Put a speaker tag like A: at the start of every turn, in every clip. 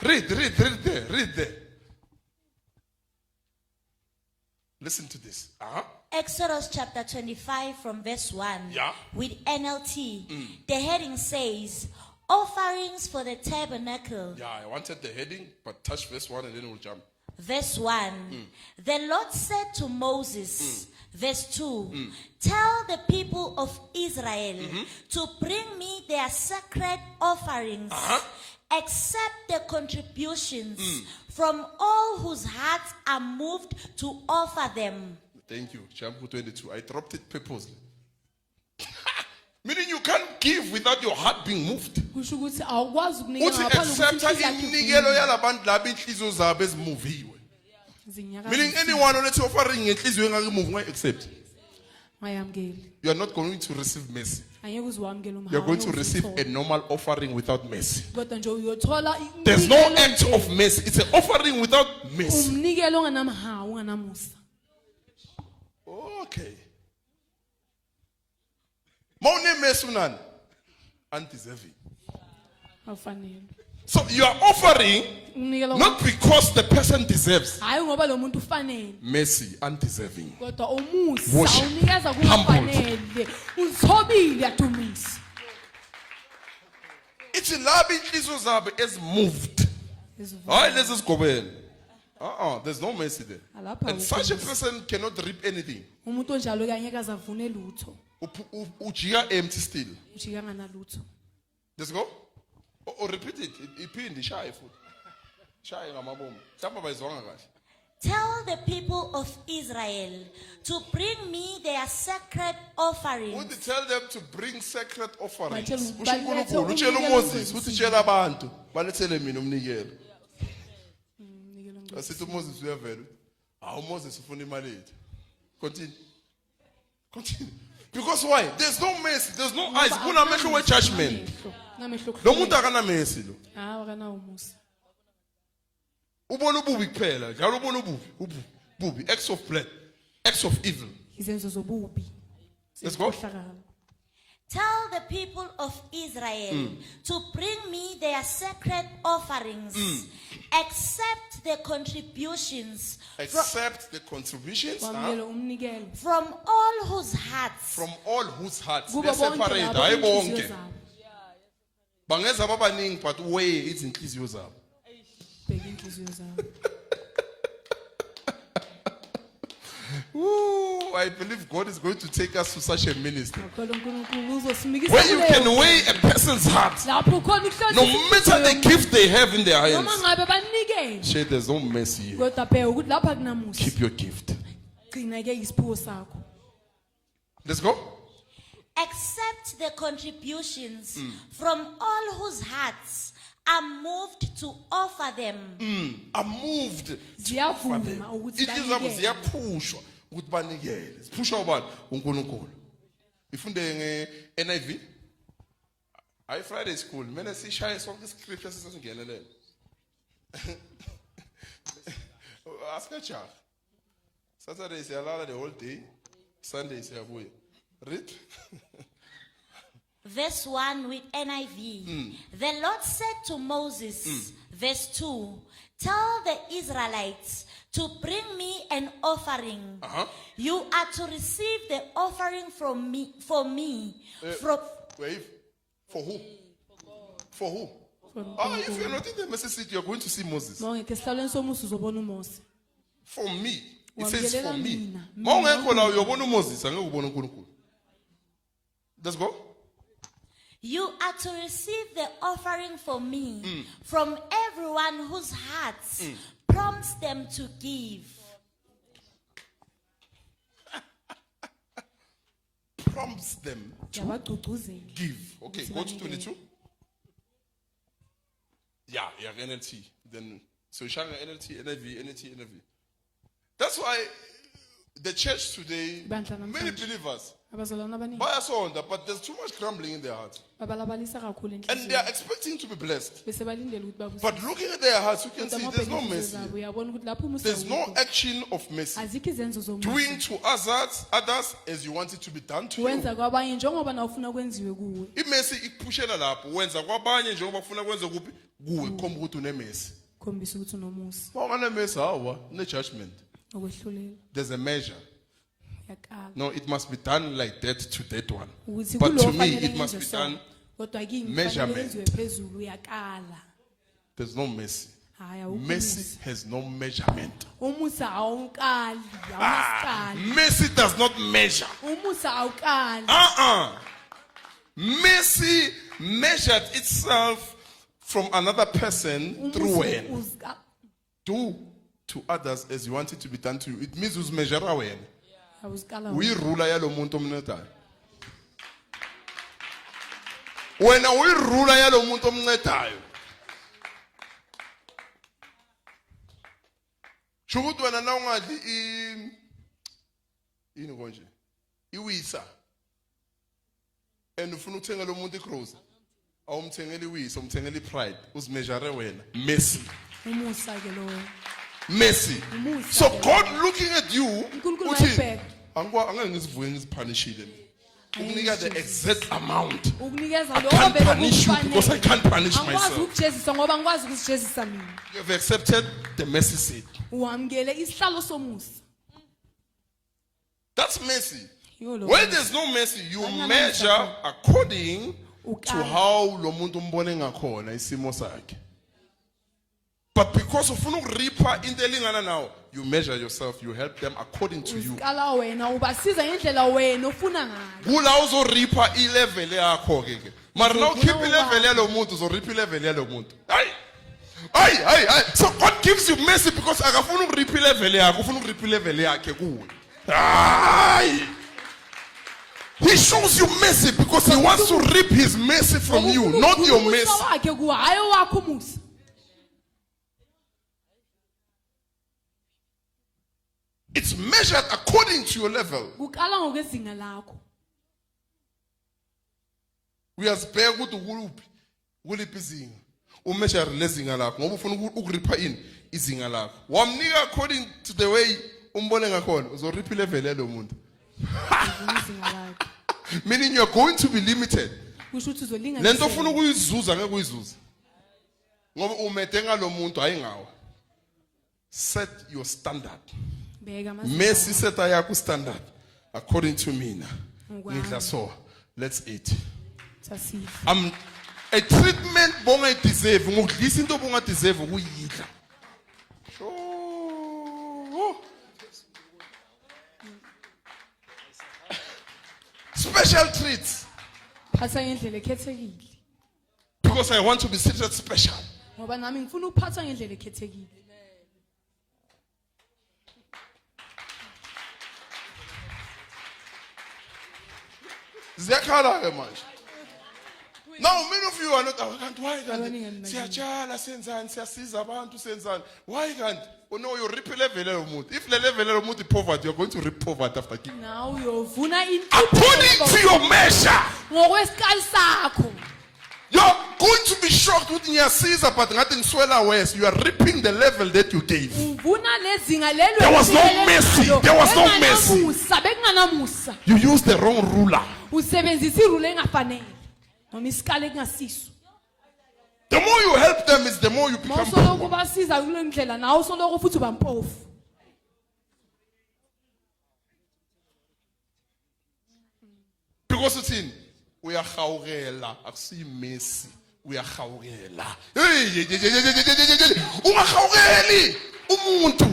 A: Read there. Listen to this.
B: Exodus chapter 25 from verse 1
A: Yeah.
B: with NLT. The heading says, offerings for the tabernacle.
A: Yeah, I wanted the heading, but touch verse 1 and then we'll jump.
B: Verse 1. The Lord said to Moses, verse 2, tell the people of Israel to bring me their sacred offerings, except the contributions from all whose hearts are moved to offer them.
A: Thank you. Jump to 22. I dropped it purposely. Meaning you can't give without your heart being moved.
C: kusho ukuthi awukwazi ukunika
A: Uthi
C: ngaphandle kokuthi
A: accepta
C: inhliziyo yakho
A: iminikelo yalabantu laba inhliziyo zabo ezimuviwe.
C: zinyakaza
A: Meaning anyone olethe offering ngenhliziyo engakimove ungayi-accept.
C: ngayamkeli
A: You are not going to receive mercy.
C: angeke uzwamkele
A: You are going to
C: umhawu
A: receive a normal offering without mercy.
C: kodwa nje uyothola
A: There's no
C: umnikelo
A: act
C: nje,
A: of mercy. It's an offering without mercy.
C: umnikelo onganamhawu onganamusa.
A: Okay. Mawune mercy unani? Undeserving.
C: Awufanele
A: So you are offering
C: umnikelo
A: not because the person deserves
C: hayi ngoba lo muntu ufanele
A: mercy, undeserving.
C: kodwa umusa
A: Worship.
C: unikeza kufanele uzithobile yadumisa
A: It's laba inhliziyo zabo moved. Hayi lezi zigobela. There's no mercy there.
C: Alapha
A: And such a person cannot reap anything.
C: umuntu onjalo ke angeke azavune lutho
A: Ujika empty still.
C: ujika nganalutho.
A: Let's go. Or repeat it. Iphindi shaye futhi. Shaye ngamabomu. Mhlawumbe bayizwanga kahle.
B: Tell the people of Israel to bring me their sacred offerings.
A: Uthi tell them to bring sacred offerings.
C: Batshela-
A: Usho uNkulunkulu
C: balethe
A: utshela
C: umnikelo
A: uMoses uthi tshela abantu balethele mina umnikelo.
C: Umnikelo ngeke-
A: Asithi uMoses uyavela. uMoses ufuna imali yethu. Continue. Because why? There's no mercy, there's no eyes. Kunamehlo we-judgment.
C: Ngamehlo
A: Lo muntu akana mercy lo.
C: hayi akanawo umusa.
A: Ubona ububi kuphela, njalo ubona ububi, acts of blood, acts of evil.
C: Izenzo zobubi.
A: Let's go.
C: Zenkohlakalo.
B: Tell the people of Israel to bring me their sacred offerings, except the contributions
A: Accept the contributions
C: Wamukela umnikelo
B: from all whose hearts
A: from all whose hearts.
C: kubo
A: They're
C: bonke
A: separate,
C: labo
A: hayi
C: inhliziyo
A: bonke.
C: zabo.
A: Bangeza babaningi but weigh izinhliziyo zabo.
C: Bheka inhliziyo zabo.
A: Ooh, I believe God is going to take us to such a ministry
C: Ngakholwa uNkulunkulu uzosimikisa
A: where you
C: kuleyo
A: can
C: ndlela.
A: weigh a person's heart.
C: Lapho khona ukuhlola
A: No
C: inhliziyo
A: matter the
C: yomuntu.
A: gift they have in their
C: Noma
A: hands.
C: ngabe banikele
A: Say there's no mercy here.
C: kodwa bheka ukuthi lapha kunamusa.
A: Keep your gift.
C: Gcina ke isipho sakho.
A: Let's go.
B: accept the contributions from all whose hearts are moved to offer them.
A: Are moved.
C: Ziyavuma ukuthi
A: Inhliziyo zabo
C: banikele.
A: ziyaphushwa ukuthi banikele. Ziphushwa ubani? uNkulunkulu. Ifunde nge-NIV. Hayi Friday school. Mina sishaye sonke iscripture sisesingenelele. Asikajaha. Saturday siyalala the whole day. Sunday siyabuya. Read.
B: Verse 1 with NIV. The Lord said to Moses, verse 2, tell the Israelites to bring me an offering. You are to receive the offering from me, for me. From
A: Wait. For who? For who?
C: For
A: If you're not in the mercy seat, you're going to see Moses.
C: Mawungeke esihlalweni somusa uzobona uMose.
A: For me. It says for
C: Wamukelela
A: me.
C: mina.
A: Mawungekho la uyobona uMoses, angeke ubone uNkulunkulu. Let's go.
B: You are to receive the offering for me from everyone whose hearts prompts them to give.
A: Prompts them to
C: Yabagcugcuzela.
A: give. Okay, go to 22. Yeah, NLT. Then so Shanga NLT, NIV. That's why the church today,
C: Bandla
A: many
C: namhlanje.
A: believers,
C: Abazalwane abaningi
A: bayasonda, but there's too much grumbling in their hearts.
C: babalabalisa kakhulu
A: And
C: enhliziyweni.
A: they are expecting to be blessed.
C: Bese balindele ukuthi babuswe.
A: But looking at their hearts, you can
C: Kodwa
A: see
C: mawubheka
A: there's no
C: inhliziyo
A: mercy.
C: zabo, uyabona ukuthi lapho umusa
A: There's no
C: awukho.
A: action of mercy.
C: Azikho izenzo zomusa.
A: Doing to others as you want it to be done to you.
C: Wenza kwabanye njengoba na ufuna kwenziwe kuwe.
A: Imercy ikuphushela lapho wenza kwabanye njengoba ufuna kwenze kuphi kuwe khomba ukuthi unemesi.
C: khombisa ukuthi unomusa
A: Mawunganemesi hawa ne-judgment.
C: okwehlulela
A: There's a measure.
C: uyakala
A: No, it must be done like that to that one.
C: ukuthi
A: But to
C: kulo
A: me,
C: fanele
A: it must
C: ngenze
A: be
C: so
A: done.
C: kodwa kimi
A: measurement.
C: fanele yenziwe phezulu uyakala
A: There's no mercy.
C: hayi awukho
A: Mercy has no measurement.
C: umusa awukali awusikali
A: Mercy does not measure.
C: umusa awukali
A: Mercy measured itself from another person through when. Do to others as you want it to be done to you. It means uzmeasure wena.
C: awusikala
A: Uyirula yalo muntu omncedayo. Wena uyirula yalo muntu omncedayo. Shukuthi wena na ungadli yini konje? Iwisa. And ufuna ukuthenga lo muntu igrocery. Awumthengeli iwisa, umthengeli pride. Uzmeasure wena. Mercy.
C: umusa ke lo
A: Mercy.
C: Umusa
A: So
C: ke
A: God looking at you,
C: uNkulunkulu
A: uthi
C: uyabheka.
A: angeke ngizivuke ngizipunishile. Ukunika the exact amount.
C: ukunikeza
A: I
C: lokho
A: can't
C: vele
A: punish you because I can't punish
C: angikwazi
A: myself.
C: ukujezisa ngoba angikwazi ukuzijezisa mina
A: You have accepted the mercy seat.
C: uhamukele isihlalo somusa
A: That's mercy.
C: Yiwo lo
A: When there's no mercy, you
C: Angina
A: measure
C: musa.
A: according to
C: Ukala.
A: how lo muntu umbone ngakhona isimo sakhe. But because ufuna ukuripha into elingana nawo, you measure yourself, you help them according to you.
C: usikala wena ubasiza ngendlela wena ofuna ngayo
A: Kula uzoripha ilevel yakho ke. Mara na
C: Uzofuna
A: ukhipha ilevel yalo muntu, uzoripha ilevel yalo muntu. Hayi. So God gives you mercy because akafuna ukuripha ilevel yakho, ufuna ukuripha ilevel yakhe kuwe. Hayi. He shows you mercy because he wants to reap his mercy from you, not your
C: Umusa
A: mercy.
C: wakhe kuwe hayi wakho umusa
A: It's measured according to your level.
C: kukala ngokwezinga lakho
A: Uyazibheka ukuthi ukuluphi, kuliphi izinga. Umeasure lezinga lakho ngoba ufuna ukuripha ini izinga lakho. Wamnika according to the way umbone ngakhona, uzoripha ilevel yalo muntu.
C: izinga lakho
A: Meaning you're going to be limited.
C: kusho ukuthi uzolinga
A: Lento ofuna ukuyizuza ngeke uyizuze. Ngoba umede ngalo muntu hayi ngawo. Set your standard.
C: bheka
A: Mercy set yakho standard according to mina.
C: Ngwami.
A: Ngidla so. Let's eat.
C: sasifa
A: I'm a treatment bonga deserve ngokudlisa into bonga deserve ukuyidla. Sure. Special treats
C: phatha ngendlela ekhethekile
A: because I want to be treated special.
C: ngoba nami ngifuna ukuphatha ngendlela ekhethekile
A: Ziyakhala ke manje. Now many of you are not kanti why
C: Abaningi
A: kanti
C: nginakile.
A: siyatshala senzani siyasiza abantu senzani why kanti no you rip level yalo muntu if le level yalo muntu poverty you're going to reap poverty after giving
C: nawe uyovuna
A: according to your measure.
C: ngokwesikali sakho
A: You're going to be shocked with ngiyasiza but ngathi ngiswela west you are reaping the level that you gave.
C: uvuna lezinga lelo
A: There was no mercy. There was no mercy.
C: bekunganamusa
A: You used the wrong ruler.
C: usebenzisa irule engafanele noma isikali ekungasiso
A: The more you help them is the more you become
C: mawusoloku
A: poor.
C: basiza kule ndlela nawe usoloko futhi uba mpofu
A: Because uthini uyahawukela akusiyi mercy uyahawukela. Hey ungahawukeli umuntu.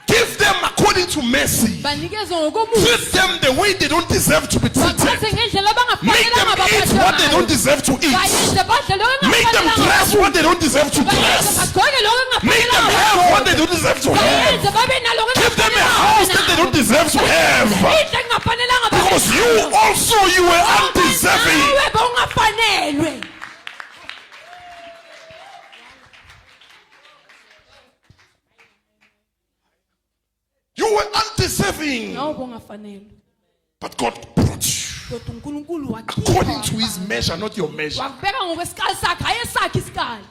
A: Give them according to mercy.
C: banikeze ngokomusa
A: Treat them the way they don't deserve to be
C: baphathe
A: treated.
C: ngendlela
A: Make them eat what they don't deserve to eat.
C: bayenze badle lokho
A: Make them dress what they don't deserve to
C: bayenze
A: dress.
C: bagqoke lokho
A: Make them have what they don't deserve to have.
C: bayenze babe nalokho
A: Give them a house that they don't deserve to have.
C: indle engafanelanga babe
A: Because you also you were undeserving.
C: nawe bewungafanelwe
A: You were undeserving.
C: nawe bewungafanelwe
A: But God brought you
C: kodwa uNkulunkulu
A: according to his measure, not your measure.
C: wakubeka ngokwesikali sakhe hayi esakhe isikali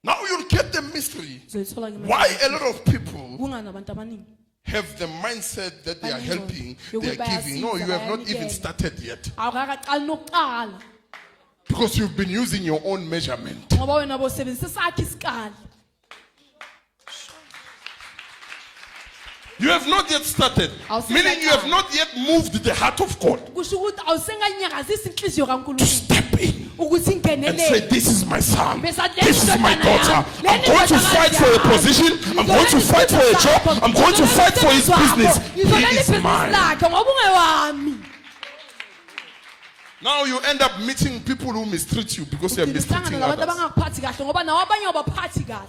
A: Now you'll get the mystery.
C: uzoyithola ke
A: Why a lot of people
C: kungani abantu abaningi
A: have the mindset that they are
C: Banengqondo
A: helping, they are
C: yokuba
A: giving. No, you
C: bayasiza,
A: have not even
C: bayanikela.
A: started yet.
C: Awukaqali nokuqala
A: Because you've been using your own measurement.
C: ngoba wena bosebenzisa sakhe isikali.
A: You have not yet started. Meaning you have not yet moved the heart of God.
C: Kusho ukuthi awusenganyakazisa inhliziyo kaNkulunkulu
A: Step in
C: ukuthi
A: and say,
C: ingenelele.
A: this is my son.
C: Besa
A: This is my
C: lendodana
A: daughter.
C: yami.
A: I'm going to fight for a position. I'm going to fight for a job. I'm going to fight for his business. He is mine.
C: lakhe ngoba ungewami.
A: Now you end up meeting people who mistreat you because you are
C: Uhlangana
A: mistreating
C: nabantu
A: others.
C: abangakuphathi kahle ngoba nawe abanye abaphathi kahle.